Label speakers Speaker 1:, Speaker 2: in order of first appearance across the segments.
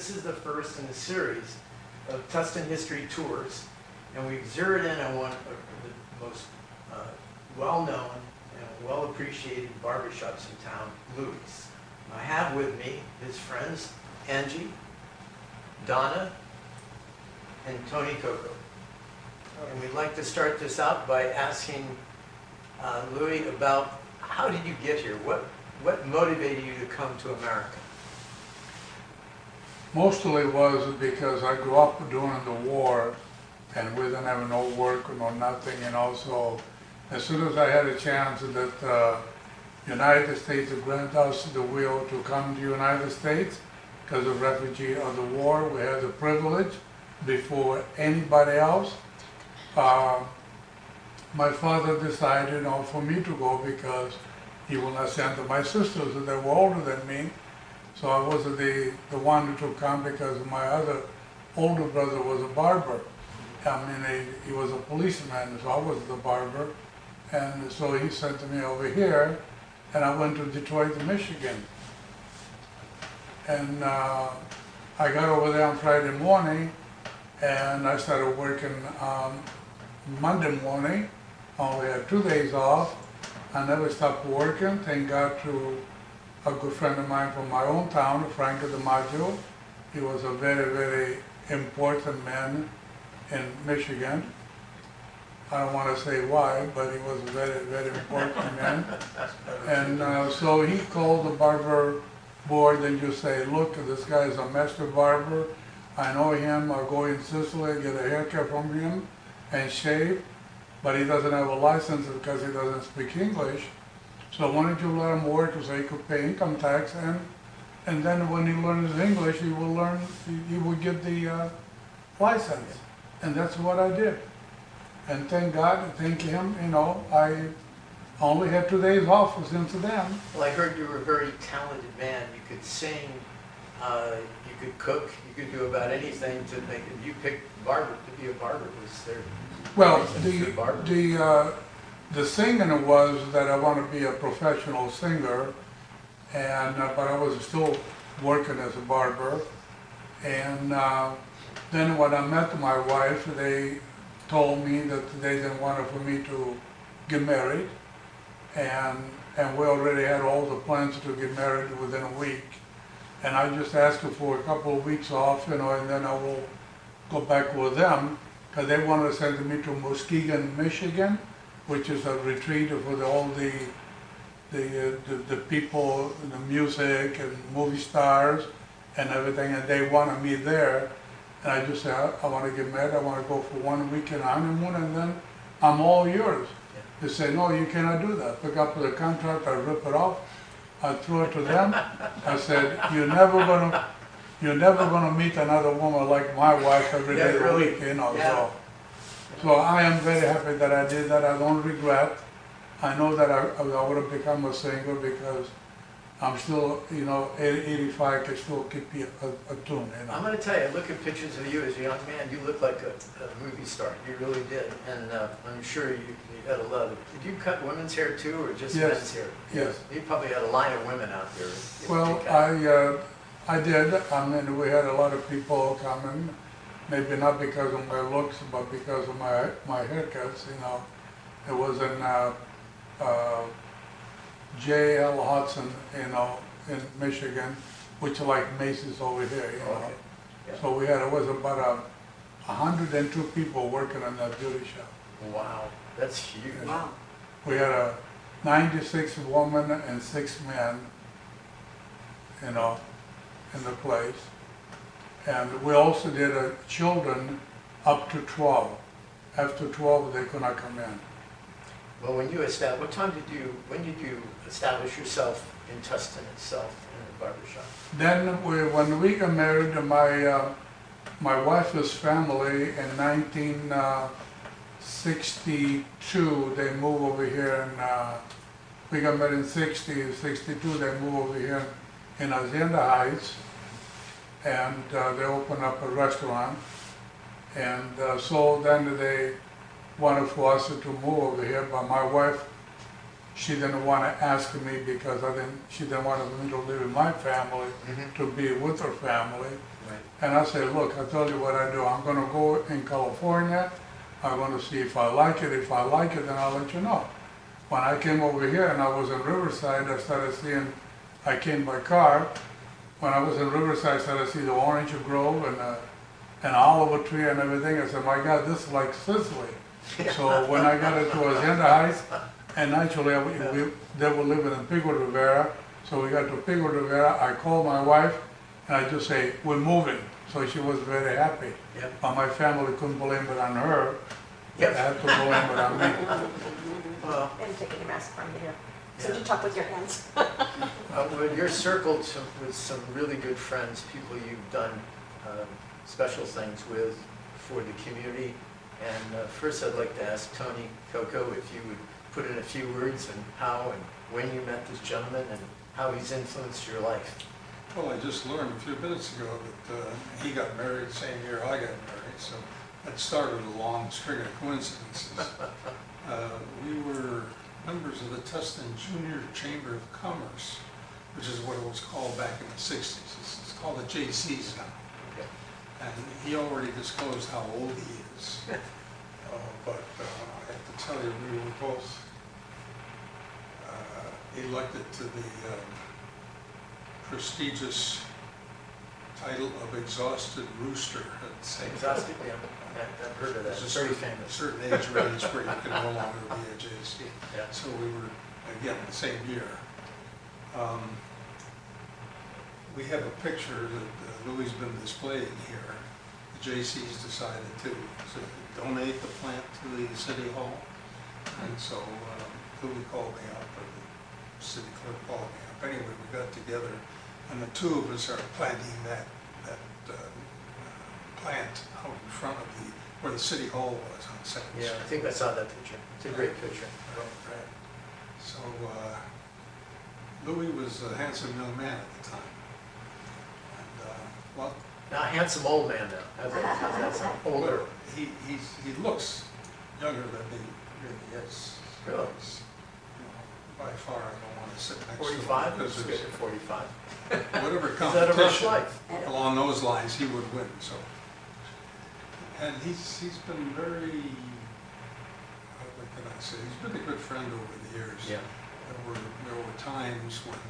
Speaker 1: This is the first in a series of Tustin history tours, and we've zeroed in on one of the most well-known and well-appreciated barbershops in town, Louie's. I have with me his friends, Angie, Donna, and Tony Coco. And we'd like to start this out by asking Louie about how did you get here? What motivated you to come to America?
Speaker 2: Mostly was because I grew up during the war and we didn't have no work or no nothing, and also as soon as I had a chance that United States granted us the will to come to the United States because of refugee of the war, we had the privilege before anybody else. My father decided, for me to go because he will not send my sisters that were older than me. So I was the one to come because my other older brother was a barber. He was a policeman, so I was the barber. And so he sent me over here, and I went to Detroit, Michigan. And I got over there on Friday morning, and I started working Monday morning. I only had 2 days off. I never stopped working, thank God to a good friend of mine from my own town, Franco DiMaggio. He was a very, very important man in Michigan. I don't want to say why, but he was a very, very important man. And so he called the barber board and just say, look, this guy is a master barber. I know him. I'll go in Sicily, get a haircut from him and shave. But he doesn't have a license because he doesn't speak English. So why don't you let him work so he could pay income tax, and then when he learns English, he will get the license. And that's what I did. And thank God, thank him, I only had 2 days off since then.
Speaker 1: Well, I heard you were a very talented man. You could sing, you could cook, you could do about anything to make it. You picked barber to be a barber. Was there?
Speaker 2: Well, the singing was that I want to be a professional singer, and but I was still working as a barber. And then when I met my wife, they told me that they didn't want for me to get married, and we already had all the plans to get married within a week. And I just asked for a couple of weeks off, and then I will go back with them, because they wanted to send me to Muskegon, Michigan, which is a retreat for all the people, the music and movie stars and everything, and they wanted me there. And I just said, I want to get married, I want to go for 1 week in honeymoon, and then I'm all yours. They said, no, you cannot do that. Pick up the contract, I rip it off, I threw it to them. I said, you're never gonna meet another woman like my wife every day of the week,
Speaker 1: Yeah.
Speaker 2: So I am very happy that I did that. I don't regret. I know that I would have become a singer because I'm still, 85, can still keep a tune.
Speaker 1: I'm going to tell you, look at pictures of you as a young man. You look like a movie star. You really did. And I'm sure you had a lot of. Did you cut women's hair too, or just men's hair?
Speaker 2: Yes.
Speaker 1: You probably had a line of women out there.
Speaker 2: Well, I did. We had a lot of people coming. Maybe not because of my looks, but because of my haircuts. It was in J.L. Hudson, in Michigan, which is like Macy's over here.
Speaker 1: Okay. Yeah.
Speaker 2: So it was about 102 people working in that beauty shop.
Speaker 1: Wow, that's huge.
Speaker 3: Wow.
Speaker 2: We had 96 women and 6 men, in the place. And we also did children up to 12. After 12, they could not come in.
Speaker 1: Well, when did you establish yourself in Tustin itself, in the barbershop?
Speaker 2: Then when we got married, my wife's family in 1962, they moved over here, and we got married in 62, they moved over here in Hacienda Heights, and they opened up a restaurant. And so then they wanted for us to move over here, but my wife she didn't want to ask me because she didn't want me to live in my family, to be with her family.
Speaker 1: Right.
Speaker 2: And I said, look, I told you what I do. I'm going to go in California. I'm going to see if I like it. If I like it, then I'll let you know. When I came over here and I was in Riverside, I came by car. When I was in Riverside, I started to see the orange grove and an olive tree and everything. I said, my God, this is like Sicily. So when I got into Hacienda Heights, and actually they were living in Pico Rivera, so we got to Pico Rivera. I called my wife and I just say, we're moving. So she was very happy.
Speaker 1: Yep.
Speaker 2: But my family couldn't blame it on her.
Speaker 1: Yep.
Speaker 2: They had to blame it on me.
Speaker 1: Well,
Speaker 3: And taking your mask from you here. So
Speaker 1: Yeah.
Speaker 3: you talk with your hands.
Speaker 1: well, you're circled with some really good friends, people you've done special things with for the community. And first I'd like to ask Tony Coco if you would put in a few words on how and when you met this gentleman and how he's influenced your life.
Speaker 4: Well, I just learned a few minutes ago that he got married the same year I got married, so that started a long string of coincidences. We were members of the Tustin Junior Chamber of Commerce, which is what it was called back in the 60s. It's called the JCs now.
Speaker 1: Okay.
Speaker 4: And he already disclosed how old he is. But I have to tell you, we were both elected to the prestigious title of Exhausted Rooster at the same time.
Speaker 1: Exhausted, yeah, I've heard of that,
Speaker 4: There's
Speaker 1: it's
Speaker 4: a
Speaker 1: very
Speaker 4: certain,
Speaker 1: famous.
Speaker 4: certain age range where you can no longer be a JC.
Speaker 1: Yeah.
Speaker 4: So we were, again, the same year. We have a picture that Louie's been displaying here. The JC's decided to donate the plant to the city hall. And so Louie called me up, or the city clerk called me up. Anyway, we got together and the two of us are planting that plant out in front of where the city hall was on Second
Speaker 1: Yeah,
Speaker 4: Street.
Speaker 1: I think I saw that picture. It's a great picture.
Speaker 4: Right. So Louis was a handsome young man at the time. And well,
Speaker 1: Now, handsome old man now. How's that sound? Older.
Speaker 4: he looks younger than he really is.
Speaker 1: Really?
Speaker 4: He's, by far, I don't want to sit next to him.
Speaker 1: 45?
Speaker 4: Because
Speaker 1: Let's
Speaker 4: there's
Speaker 1: get to 45.
Speaker 4: whatever
Speaker 1: Is that a rough
Speaker 4: competition
Speaker 1: life?
Speaker 4: along those lines, he would win. So, and he's been very, what can I say? He's been a good friend over the years.
Speaker 1: Yeah.
Speaker 4: There were times when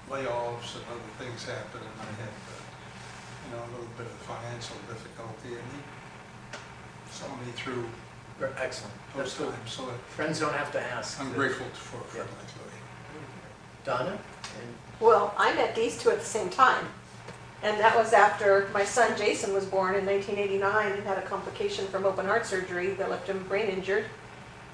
Speaker 4: layoffs and other things happened, and I had a little bit of financial difficulty, and he saw me through
Speaker 1: Excellent.
Speaker 4: those
Speaker 1: That's good.
Speaker 4: times. So
Speaker 1: Friends don't have to ask.
Speaker 4: I'm grateful for a friend like Louis.
Speaker 1: Donna? And
Speaker 3: Well, I met these two at the same time. And that was after my son Jason was born in 1989 and had a complication from open heart surgery that left him brain injured.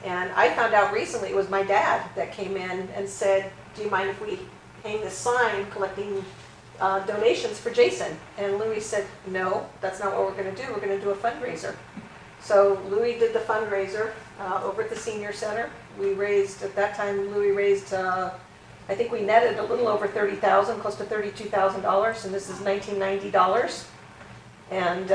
Speaker 3: And I found out recently it was my dad that came in and said, do you mind if we hang this sign collecting donations for Jason? And Louis said, no, that's not what we're going to do. We're going to do a fundraiser. So Louis did the fundraiser over at the senior center. We raised, at that time, Louis raised, I think we netted a little over $30,000, close to $32,000, and this is $1990. And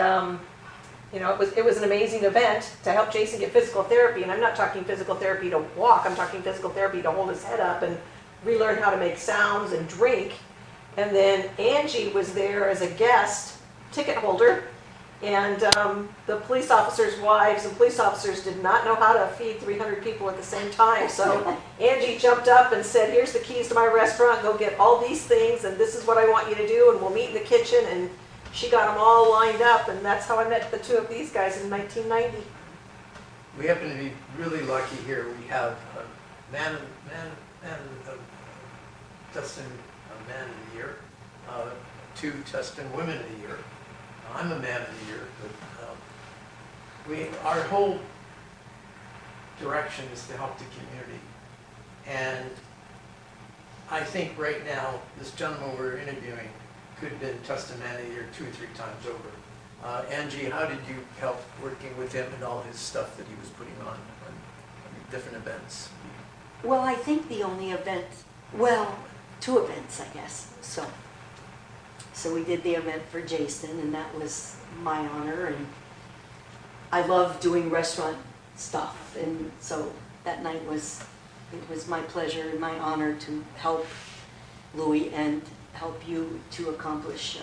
Speaker 3: it was an amazing event to help Jason get physical therapy. And I'm not talking physical therapy to walk. I'm talking physical therapy to hold his head up and relearn how to make sounds and drink. And then Angie was there as a guest ticket holder. And the police officers' wives and police officers did not know how to feed 300 people at the same time. So Angie jumped up and said, here's the keys to my restaurant, go get all these things, and this is what I want you to do, and we'll meet in the kitchen. And she got them all lined up, and that's how I met the two of these guys in 1990.
Speaker 1: we happen to be really lucky here. We have a man of Tustin Man of the Year, two Tustin Women of the Year. I'm a Man of the Year, but our whole direction is to help the community. And I think right now, this gentleman we're interviewing could have been Tustin Man of the Year 2 or 3 times over. Angie, how did you help working with him and all his stuff that he was putting on different events?
Speaker 5: Well, I think the only event, well, 2 events, I guess. So we did the event for Jason, and that was my honor, and I love doing restaurant stuff, and so that night was it was my pleasure and my honor to help Louie and help you to accomplish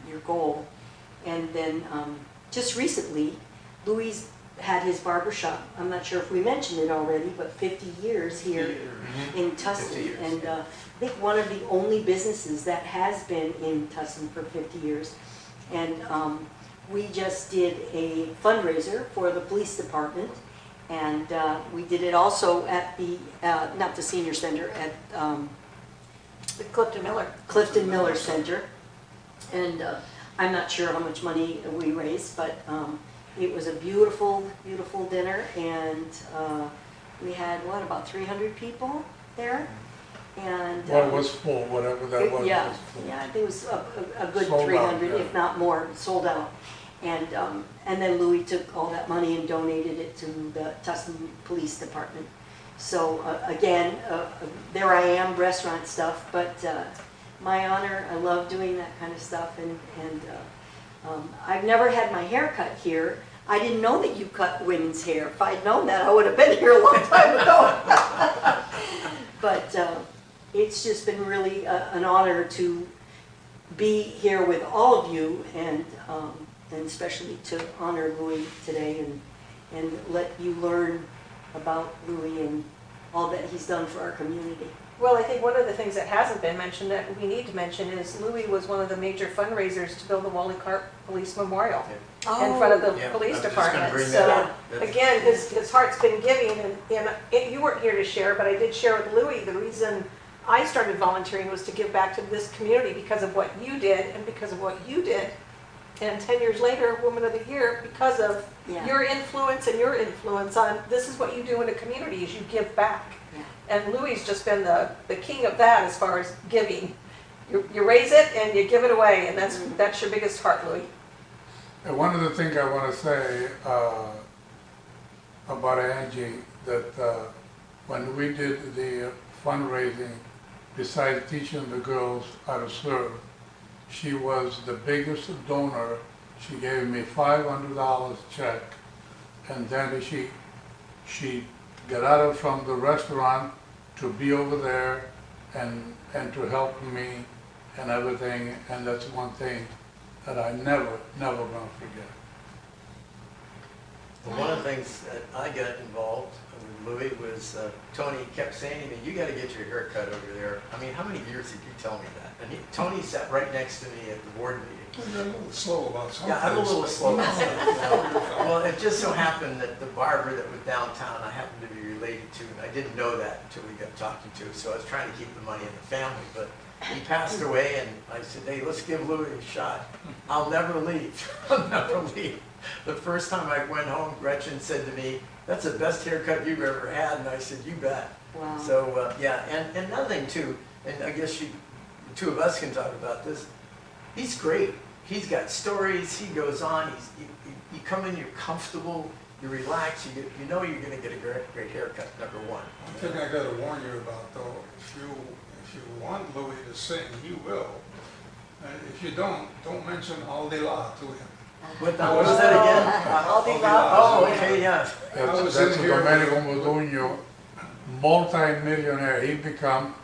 Speaker 5: your goal. And then just recently, Louie had his barbershop. I'm not sure if we mentioned it already, but 50 years here in
Speaker 1: 50
Speaker 5: Tustin.
Speaker 1: years,
Speaker 5: And
Speaker 1: yeah.
Speaker 5: I think one of the only businesses that has been in Tustin for 50 years. And we just did a fundraiser for the police department. And we did it also at the, not the senior center, at
Speaker 3: The Clifton Miller.
Speaker 5: Clifton Miller Center. And I'm not sure how much money we raised, but it was a beautiful, beautiful dinner. And we had, what, about 300 people there? And
Speaker 2: Well, it was full, whatever that was.
Speaker 5: yeah,
Speaker 2: was full.
Speaker 5: yeah, I think it was a good
Speaker 2: Sold out,
Speaker 5: 300,
Speaker 2: yeah.
Speaker 5: if not more, sold out. And then Louie took all that money and donated it to the Tustin Police Department. So again, there I am, restaurant stuff, but my honor, I love doing that kind of stuff. And I've never had my hair cut here. I didn't know that you cut women's hair. If I'd known that, I would have been here a long time ago. But it's just been really an honor to be here with all of you, and especially to honor Louie today and let you learn about Louie and all that he's done for our community.
Speaker 3: Well, I think one of the things that hasn't been mentioned that we need to mention is Louie was one of the major fundraisers to build the Wally Carp Police Memorial in front of the
Speaker 1: Yeah,
Speaker 3: police
Speaker 1: I was just gonna
Speaker 3: department.
Speaker 1: bring
Speaker 3: So
Speaker 1: that up. That's-
Speaker 3: again, his heart's been giving, and you weren't here to share, but I did share with Louie the reason I started volunteering was to give back to this community because of what you did and because of what you did. And 10 years later, Woman of the Year, because of
Speaker 5: Yeah.
Speaker 3: your influence and your influence on, this is what you do in a community, is you give back.
Speaker 5: Yeah.
Speaker 3: And Louie's just been the king of that as far as giving. You raise it and you give it away, and that's your biggest heart, Louie.
Speaker 2: And one of the things I want to say about Angie, that when we did the fundraising, besides teaching the girls how to serve, she was the biggest donor. She gave me $500 check, and then she got out of from the restaurant to be over there and to help me and everything. And that's one thing that I never gonna forget.
Speaker 1: Well, one of the things that I got involved with Louie was Tony kept saying to me, you gotta get your hair cut over there. I mean, how many years did you tell me that? And Tony sat right next to me at the board meeting.
Speaker 4: You're a little slow about some
Speaker 1: Yeah, I'm a
Speaker 4: things,
Speaker 1: little
Speaker 4: but-
Speaker 1: slow myself. Well, it just so happened that the barber that was downtown, I happened to be related to, and I didn't know that until we got talking to, so I was trying to keep the money in the family, but he passed away, and I said, hey, let's give Louie a shot. I'll never leave. I'll never leave. The first time I went home, Gretchen said to me, that's the best haircut you've ever had, and I said, you bet.
Speaker 5: Wow.
Speaker 1: So, yeah, and another thing too, and I guess the two of us can talk about this, he's great. He's got stories, he goes on, you come in, you're comfortable, you relax, you know you're gonna get a great haircut, number one.
Speaker 4: One thing I gotta warn you about though, if you want Louie to sing, he will. If you don't mention All Day La to him.
Speaker 1: What was that again?
Speaker 3: All the
Speaker 1: Oh, okay, yeah.
Speaker 4: I was
Speaker 2: That's
Speaker 4: in here
Speaker 2: Domenico
Speaker 4: with-
Speaker 2: Modugno, multi-millionaire. He become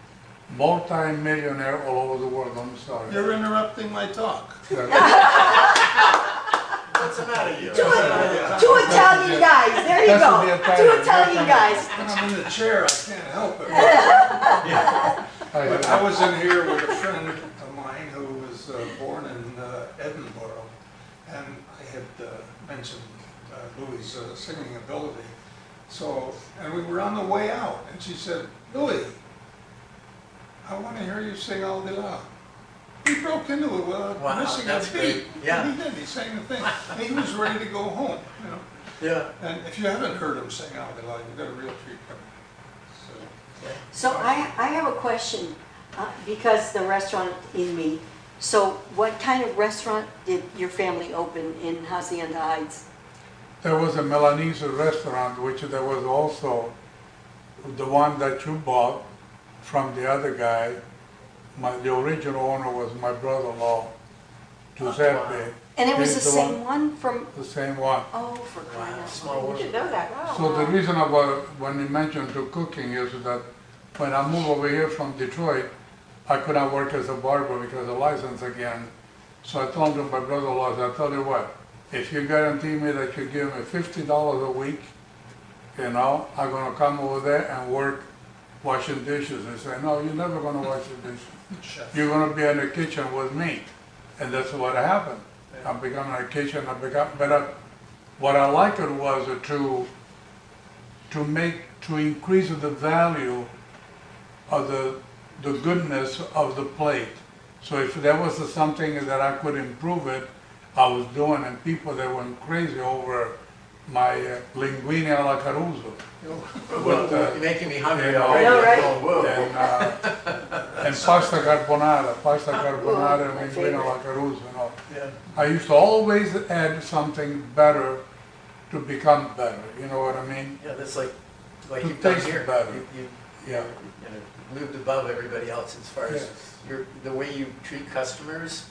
Speaker 2: multi-millionaire all over the world. I'm sorry.
Speaker 4: You're interrupting my talk.
Speaker 1: What's the matter, you?
Speaker 5: Two Italian guys, there you
Speaker 2: That's
Speaker 5: go.
Speaker 2: the
Speaker 5: Two
Speaker 2: Italian.
Speaker 5: Italian guys.
Speaker 4: When I'm in the chair, I can't help it.
Speaker 2: I-
Speaker 4: But I was in here with a friend of mine who was born in Edinburgh, and I had mentioned Louie's singing ability. So, and we were on the way out, and she said, Louie, I want to hear you sing All Day La. He broke into it without
Speaker 1: Wow,
Speaker 4: missing a
Speaker 1: that's
Speaker 4: beat.
Speaker 1: great. Yeah.
Speaker 4: And he did, he sang the thing. And he was ready to go home, you know.
Speaker 1: Yeah.
Speaker 4: And if you haven't heard him sing All Day La, you've got a real treat coming. So,
Speaker 5: So I have a question, because the restaurant in me. So what kind of restaurant did your family open in Hacienda Heights?
Speaker 2: There was a Milanese restaurant, which there was also the one that you bought from the other guy. The original owner was my brother-in-law, Giuseppe.
Speaker 5: And it was the
Speaker 2: He's the
Speaker 5: same one from,
Speaker 2: The same one.
Speaker 5: oh, for crying
Speaker 1: Wow,
Speaker 5: out
Speaker 1: small
Speaker 5: loud.
Speaker 3: You
Speaker 1: world.
Speaker 3: should know that, wow.
Speaker 2: So the reason about when you mentioned to cooking is that when I moved over here from Detroit, I couldn't work as a barber because of license again. So I told him, my brother-in-law, I tell you what, if you guarantee me that you give me $50 a week, I'm gonna come over there and work washing dishes. He said, no, you're never gonna wash the dishes.
Speaker 4: Chef.
Speaker 2: You're gonna be in the kitchen with me. And that's what happened. I became in the kitchen, what I liked it was to increase the value of the goodness of the plate. So if there was something that I could improve it, I was doing, and people that went crazy over my linguine alla Caruso.
Speaker 1: Well,
Speaker 2: But,
Speaker 1: you're making me hungry
Speaker 2: you know,
Speaker 1: already.
Speaker 3: I know, right?
Speaker 1: Oh, whoa.
Speaker 2: And pasta carbonara
Speaker 5: Ooh,
Speaker 2: and
Speaker 5: my
Speaker 2: linguine
Speaker 5: favorite.
Speaker 2: alla Caruso,
Speaker 1: Yeah.
Speaker 2: I used to always add something better to become better, you know what I mean?
Speaker 1: Yeah, that's like
Speaker 2: To
Speaker 1: you've done
Speaker 2: taste
Speaker 1: here.
Speaker 2: better.
Speaker 1: You
Speaker 2: Yeah.
Speaker 1: moved above everybody else as far as
Speaker 2: Yes.
Speaker 1: the way you treat customers,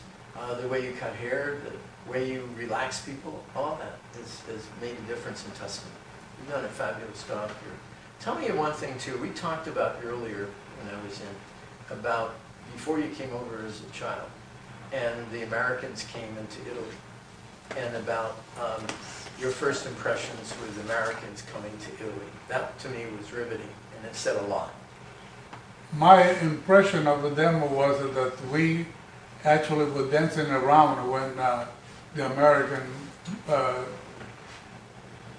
Speaker 1: the way you cut hair, the way you relax people, all that has made a difference in Tustin. You've done a fabulous job here. Tell me one thing too, we talked about earlier when I was in, about before you came over as a child, and the Americans came into Italy, and about your first impressions with Americans coming to Italy. That to me was riveting, and it said a lot.
Speaker 2: My impression of the demo was that we actually were dancing around when the American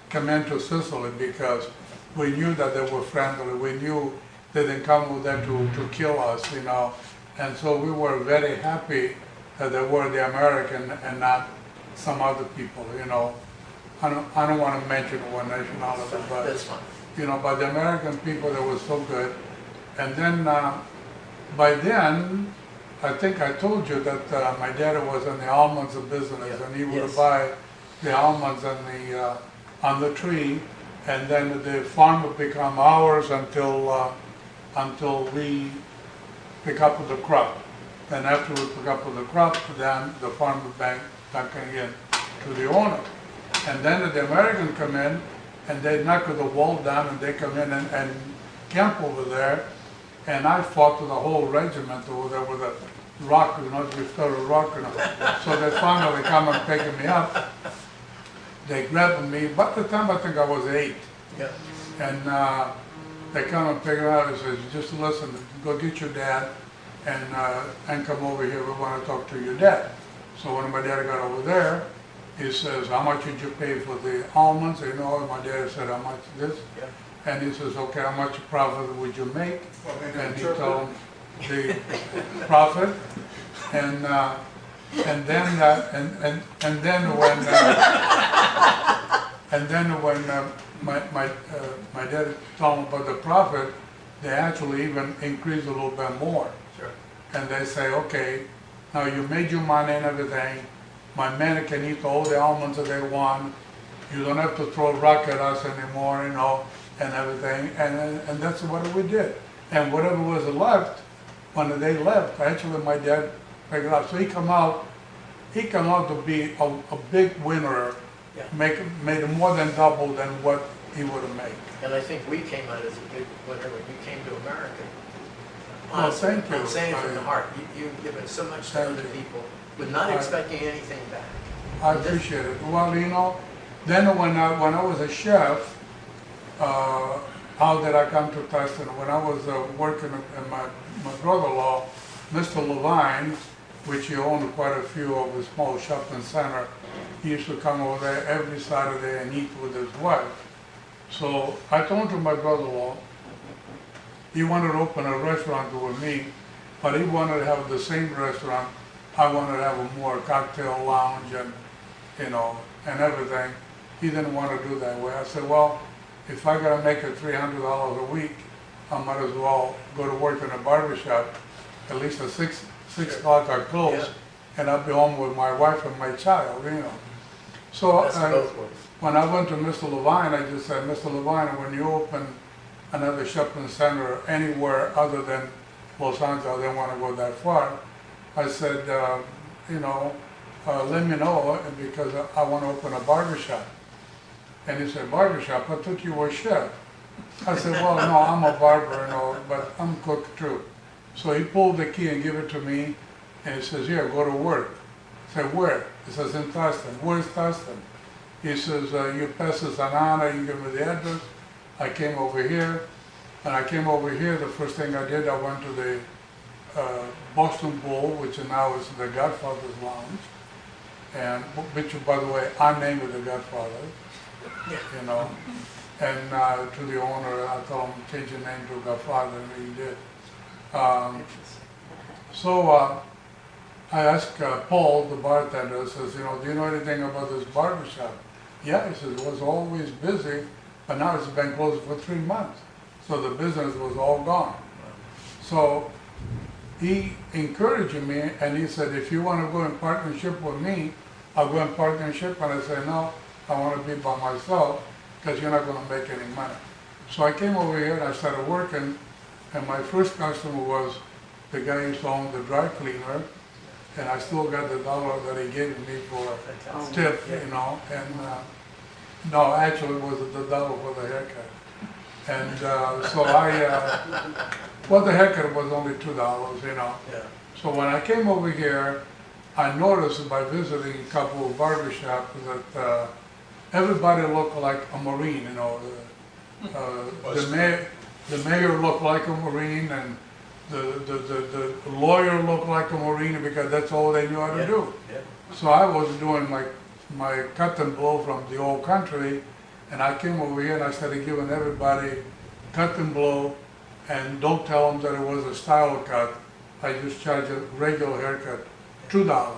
Speaker 2: came into Sicily, because we knew that they were friendly. We knew they didn't come over there to kill us, And so we were very happy that they were the American and not some other people, I don't want to mention one nationality, but
Speaker 1: That's fine.
Speaker 2: but the American people, they were so good. And then, by then, I think I told you that my dad was in the almonds business,
Speaker 1: Yeah.
Speaker 2: and he would
Speaker 1: Yes.
Speaker 2: buy the almonds on the tree, and then the farm would become ours until we pick up the crop. And after we pick up the crop, then the farm would back again to the owner. And then the Americans come in, and they knock the wall down, and they come in and camp over there. And I fought with the whole regiment over there with a rock, we started rocking. So they finally come and picking me up. They grabbed me, by the time I think I was 8.
Speaker 1: Yeah.
Speaker 2: And they come and pick me up and says, just listen, go get your dad and come over here, we want to talk to your dad. So when my dad got over there, he says, how much did you pay for the almonds? And my dad said, how much this?
Speaker 1: Yeah.
Speaker 2: And he says, okay, how much profit would you make? And he told him the profit. And then when my dad told him about the profit, they actually even increased a little bit more.
Speaker 1: Sure.
Speaker 2: And they say, okay, now you made your money and everything. My men can eat all the almonds that they want. You don't have to throw rock at us anymore, and everything. And that's what we did. And whatever was left, when they left, actually my dad picked it up. So he come out to be a big winner,
Speaker 1: Yeah.
Speaker 2: made more than double than what he would have made.
Speaker 1: And I think we came out as a big winner when you came to America.
Speaker 2: Well, thank you.
Speaker 1: I'm saying it from the heart. You've given so much to
Speaker 2: Thank
Speaker 1: other
Speaker 2: you.
Speaker 1: people, but not expecting anything back.
Speaker 2: I appreciate it. Well, then when I was a chef, how did I come to Tustin? When I was working at my brother-in-law, Mr. Levine, which he owned quite a few of the small shopping center, he used to come over there every Saturday and eat with his wife. So I told to my brother-in-law, he wanted to open a restaurant with me, but he wanted to have the same restaurant. I wanted to have a more cocktail lounge and, and everything. He didn't want to do that way. I said, well, if I gotta make it $300 a week, I might as well go to work in a barbershop. At least at 6 o'clock I close,
Speaker 1: Yeah.
Speaker 2: and I'll be home with my wife and my child, So
Speaker 1: That's both ways.
Speaker 2: when I went to Mr. Levine, I just said, Mr. Levine, when you open another shopping center anywhere other than Los Angeles, I didn't want to go that far. I said, let me know because I want to open a barbershop. And he said, barbershop? I thought you were a chef. I said, well, no, I'm a barber, but I'm cook too. So he pulled the key and gave it to me, and he says, here, go to work. I said, where? He says, in Tustin. Where's Tustin? He says, you pass the Sanana, you give me the address. I came over here, and I came over here, the first thing I did, I went to the Boston Bull, which now is the Godfather's Lounge. And, which, by the way, I named it the Godfather, you know. And to the owner, I told him, change your name to Godfather, and he did. So I asked Paul, the bartender, says, do you know anything about this barbershop? Yeah, he says, it was always busy, but now it's been closed for 3 months. So the business was all gone. So he encouraged me, and he said, if you want to go in partnership with me, I'll go in partnership. And I said, no, I want to be by myself, because you're not going to make any money. So I came over here and I started working, and my first customer was the guy who used to own the dry cleaner, and I still got the $1 that he gave me for tip, and no, actually it was the $1 for the haircut. And so well, the haircut was only $2,
Speaker 1: Yeah.
Speaker 2: So when I came over here, I noticed by visiting a couple of barbershops that everybody looked like a Marine, the mayor looked like a Marine, and the lawyer looked like a Marine, because that's all they knew how to do.
Speaker 1: Yeah.
Speaker 2: So I was doing my cut and blow from the old country, and I came over here and I started giving everybody cut and blow, and don't tell them that it was a style cut. I just charge a regular haircut, $2.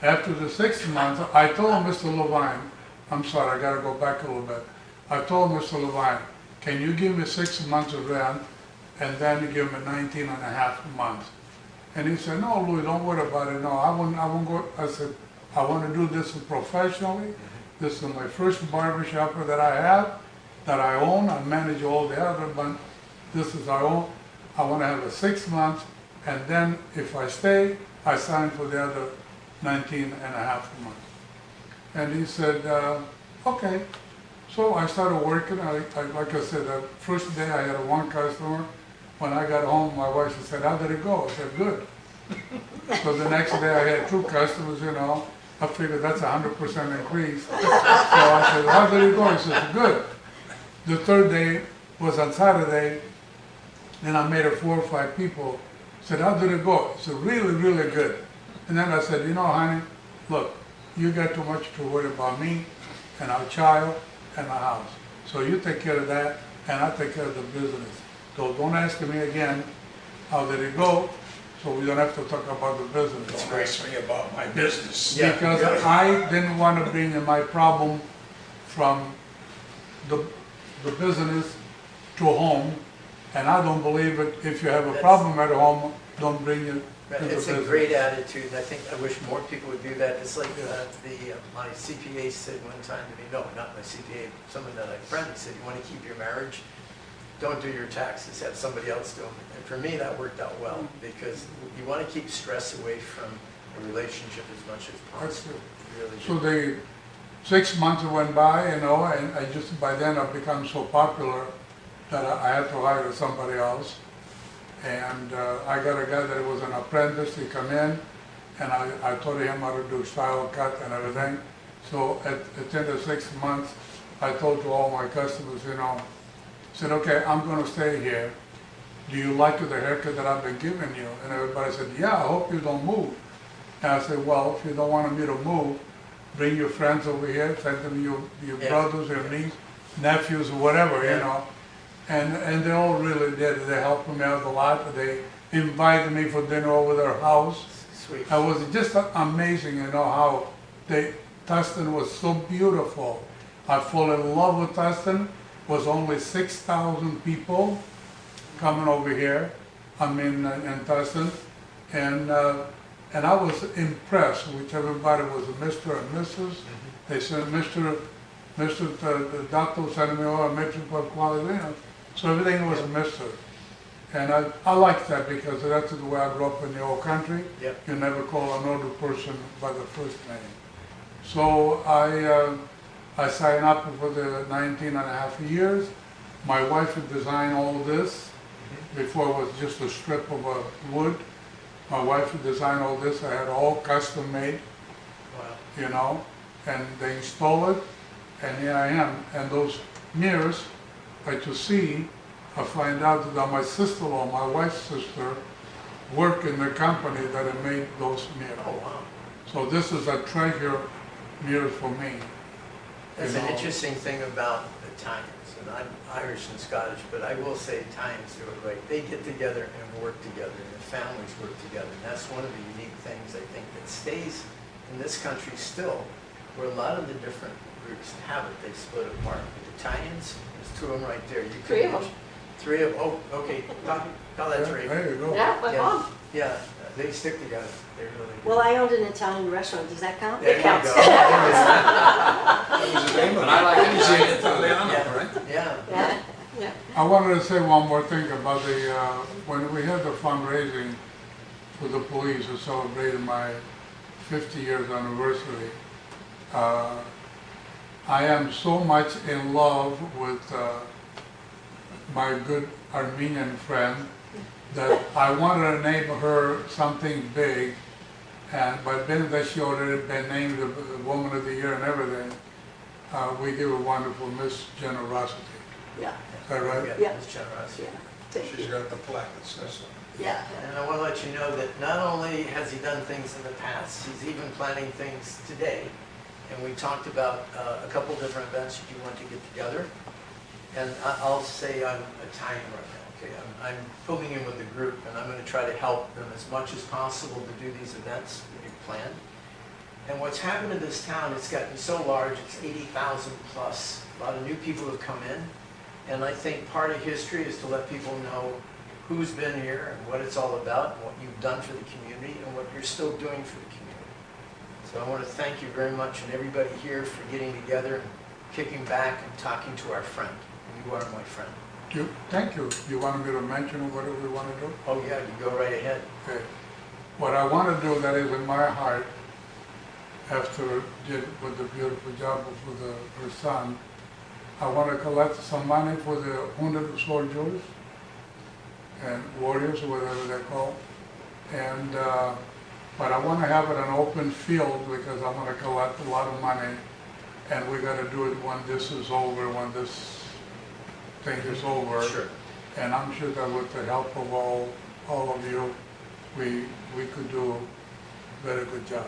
Speaker 2: After the 6 months, I told Mr. Levine, I'm sorry, I gotta go back a little bit. I told Mr. Levine, can you give me 6 months of rent, and then you give me 19 and a half months? And he said, no, Louis, don't worry about it. No, I won't go. I said, I want to do this professionally. This is my first barbershop that I have, that I own. I manage all the other, but this is our own. I want to have a 6 months, and then if I stay, I sign for the other 19 and a half months. And he said, okay. So I started working. Like I said, the first day I had one customer. When I got home, my wife said, how did it go? I said, good. So the next day I had 2 customers, I figured that's 100% increase. So I said, how did it go? He said, good. The third day was on Saturday, and I made it 4 or 5 people. I said, how did it go? He said, really, really good. And then I said, honey, look, you got too much to worry about me and our child and our house. So you take care of that, and I take care of the business. So don't ask me again, how did it go? So we don't have to talk about the business.
Speaker 6: Don't ask me about my business.
Speaker 1: Yeah.
Speaker 2: Because I didn't want to bring in my problem from the business to home, and I don't believe it. If you have a problem at home, don't bring it to the
Speaker 1: It's
Speaker 2: business.
Speaker 1: a great attitude. I think, I wish more people would do that. It's like my CPA said one time to me, no, not my CPA, someone that I friend, he said, you want to keep your marriage? Don't do your taxes, have somebody else do them. And for me, that worked out well, because you want to keep stress away from a relationship as much as possible. You really
Speaker 2: So
Speaker 1: do.
Speaker 2: the 6 months went by, and I just, by then I've become so popular that I had to hire somebody else. And I got a guy that was an apprentice. He come in, and I taught him how to do style cut and everything. So at the end of 6 months, I told to all my customers, said, okay, I'm going to stay here. Do you like the haircut that I've been giving you? And everybody said, yeah, I hope you don't move. And I said, well, if you don't want me to move, bring your friends over here, send them your brothers, your nieces, nephews, or whatever, And they all really did. They helped me out a lot. They invited me for dinner over their house.
Speaker 1: Sweet.
Speaker 2: I was just amazing, how Tustin was so beautiful. I fell in love with Tustin. Was only 6,000 people coming over here. In Tustin, and I was impressed. Which everybody was a Mr. and Mrs. They said Mr. The doctor sent me over Mr. for quality, so everything was a Mr. And I like that because that's the way I grew up in the old country.
Speaker 1: Yep.
Speaker 2: You never call another person by the first name. So I signed up for the 19 and a half years. My wife would design all this. Before it was just a strip of wood. My wife would design all this. I had all custom made,
Speaker 1: Wow.
Speaker 2: you know, and they install it, and here I am. And those mirrors, like you see, I find out that my sister-in-law, my wife's sister, worked in the company that had made those mirrors.
Speaker 1: Oh, wow.
Speaker 2: So this is a treasure mirror for me.
Speaker 1: That's
Speaker 2: you
Speaker 1: an
Speaker 2: know.
Speaker 1: interesting thing about Italians, and I'm Irish and Scottish, but I will say Italians do it right. They get together and work together, and their families work together. And that's one of the unique things I think that stays in this country still, where a lot of the different groups have it, they split apart. The Italians, there's two of them right there. You could
Speaker 3: Three of them.
Speaker 1: mention- Three of, oh, okay, tell that three.
Speaker 2: There you go.
Speaker 3: Yeah, my
Speaker 1: Yeah.
Speaker 3: mom.
Speaker 1: Yeah, they stick together, they really do.
Speaker 5: Well, I owned an Italian restaurant, does that count?
Speaker 1: There you go.
Speaker 3: counts.
Speaker 4: That was the name of
Speaker 6: But I like
Speaker 4: it.
Speaker 6: Italian Italiano,
Speaker 1: Yeah.
Speaker 6: right?
Speaker 1: Yeah.
Speaker 3: Yeah, yeah.
Speaker 2: I wanted to say one more thing about when we had the fundraising for the police to celebrate my 50 years anniversary. I am so much in love with my good Armenian friend that I wanted to name her something big, but being that she already been named the Woman of the Year and everything, we give a wonderful Miss Generosity.
Speaker 5: Yeah,
Speaker 2: Is that right?
Speaker 5: Yeah.
Speaker 1: Ms. Generosity.
Speaker 5: yeah. Thank
Speaker 4: She's
Speaker 5: you.
Speaker 4: got the plaque that says so.
Speaker 5: Yeah.
Speaker 1: And I want to let you know that not only has he done things in the past, he's even planning things today. And we talked about a couple different events that you want to get together. And I'll say I'm Italian right now, okay? I'm pulling in with the group, and I'm going to try to help them as much as possible to do these events that you've planned. And what's happened in this town, it's gotten so large, it's 80,000 plus. A lot of new people have come in. And I think part of history is to let people know who's been here and what it's all about, and what you've done for the community, and what you're still doing for the community. So I want to thank you very much, and everybody here for getting together and kicking back and talking to our friend. You are my friend.
Speaker 2: Thank you. You wanted me to mention whatever we want to do?
Speaker 1: Oh yeah, you go right ahead.
Speaker 2: Okay. What I want to do that is in my heart, after did with the beautiful job for her son, I want to collect some money for the wounded soldiers and warriors, whatever they're called. And but I want to have it an open field because I want to collect a lot of money, and we got to do it when this is over, when this thing is over.
Speaker 1: Sure.
Speaker 2: And I'm sure that with the help of all of you, we could do a very good job.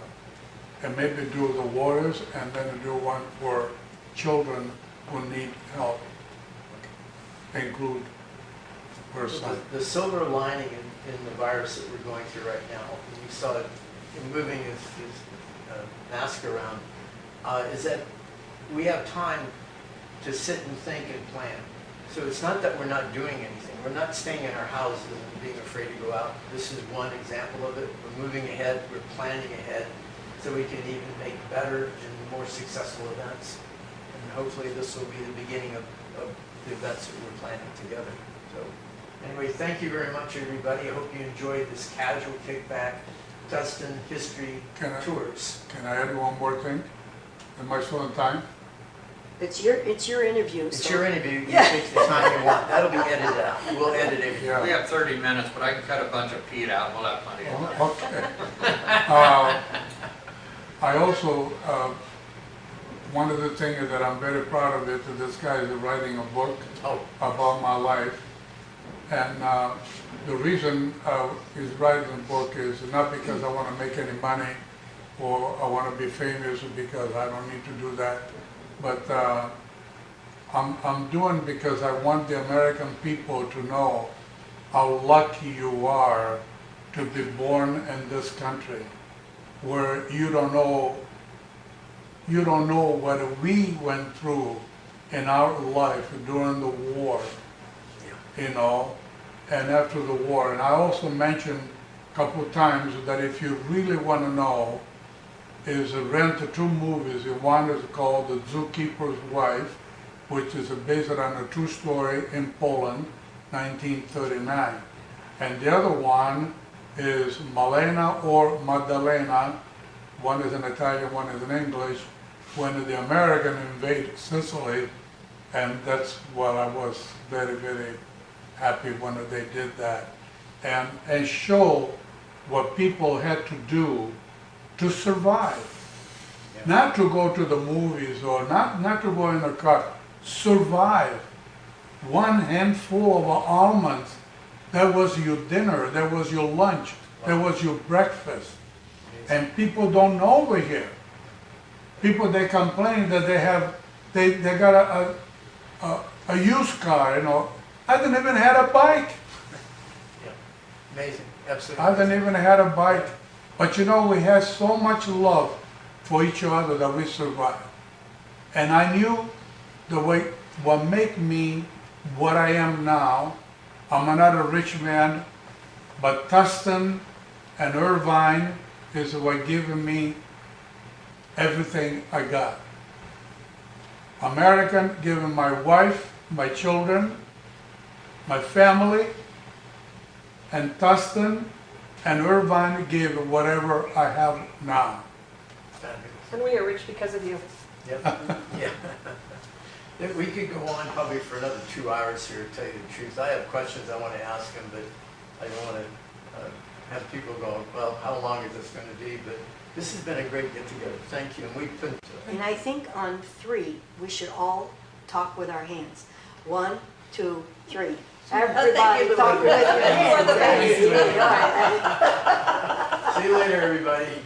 Speaker 2: And maybe do the warriors and then do one for children who need help, include her son.
Speaker 1: The silver lining in the virus that we're going through right now, and you saw it in moving his mask around, is that we have time to sit and think and plan. So it's not that we're not doing anything. We're not staying in our houses and being afraid to go out. This is one example of it. We're moving ahead, we're planning ahead, so we can even make better and more successful events. And hopefully this will be the beginning of the events that we're planning together. So anyway, thank you very much, everybody. I hope you enjoyed this casual kickback Tustin history tours.
Speaker 2: Can I add one more thing? Am I still in time?
Speaker 5: It's your interview.
Speaker 1: It's
Speaker 5: so-
Speaker 1: your interview. You
Speaker 5: Yeah.
Speaker 1: take the time you want. That'll be edited out. We'll edit everything.
Speaker 2: Yeah.
Speaker 6: We have 30 minutes, but I can cut a bunch of Pete out, we'll have plenty of time.
Speaker 2: Oh, okay. I also, one of the things that I'm very proud of is that this guy is writing a book
Speaker 1: Oh,
Speaker 2: about my life. And the reason he's writing the book is not because I want to make any money or I want to be famous, because I don't need to do that. But I'm doing because I want the American people to know how lucky you are to be born in this country, where you don't know what we went through in our life during the war, you know, and after the war. And I also mentioned a couple of times that if you really want to know, is rent two movies. One is called The Zookeeper's Wife, which is based on a true story in Poland, 1939. And the other one is Malena or Maddalena. One is in Italian, one is in English. When the American invaded Sicily, and that's what I was very, very happy when they did that. And show what people had to do to survive.
Speaker 1: Yeah.
Speaker 2: Not to go to the movies or not to go in a car, survive. One handful of almonds, that was your dinner, that was your lunch, that was your breakfast. And people don't know over here. People, they complain that they got a used car, you know. I didn't even have a bike.
Speaker 1: Yeah. Amazing, absolutely.
Speaker 2: I didn't even have a bike. But you know, we had so much love for each other that we survived. And I knew the way, what made me what I am now. I'm not a rich man, but Tustin and Irvine is what given me everything I got. American giving my wife, my children, my family, and Tustin and Irvine gave whatever I have now.
Speaker 1: Fabulous.
Speaker 3: And we are rich because of you.
Speaker 1: Yep, yeah. We could go on probably for another 2 hours here, to tell you the truth. I have questions I want to ask him, but I don't want to have people go, well, how long is this going to be? But this has been a great get-together. Thank you, and we've been...
Speaker 5: And I think on 3, we should all talk with our hands. 1, 2, 3. Everybody
Speaker 3: you,
Speaker 5: talk with your
Speaker 3: You are the
Speaker 5: hands.
Speaker 3: best.
Speaker 1: See you later, everybody.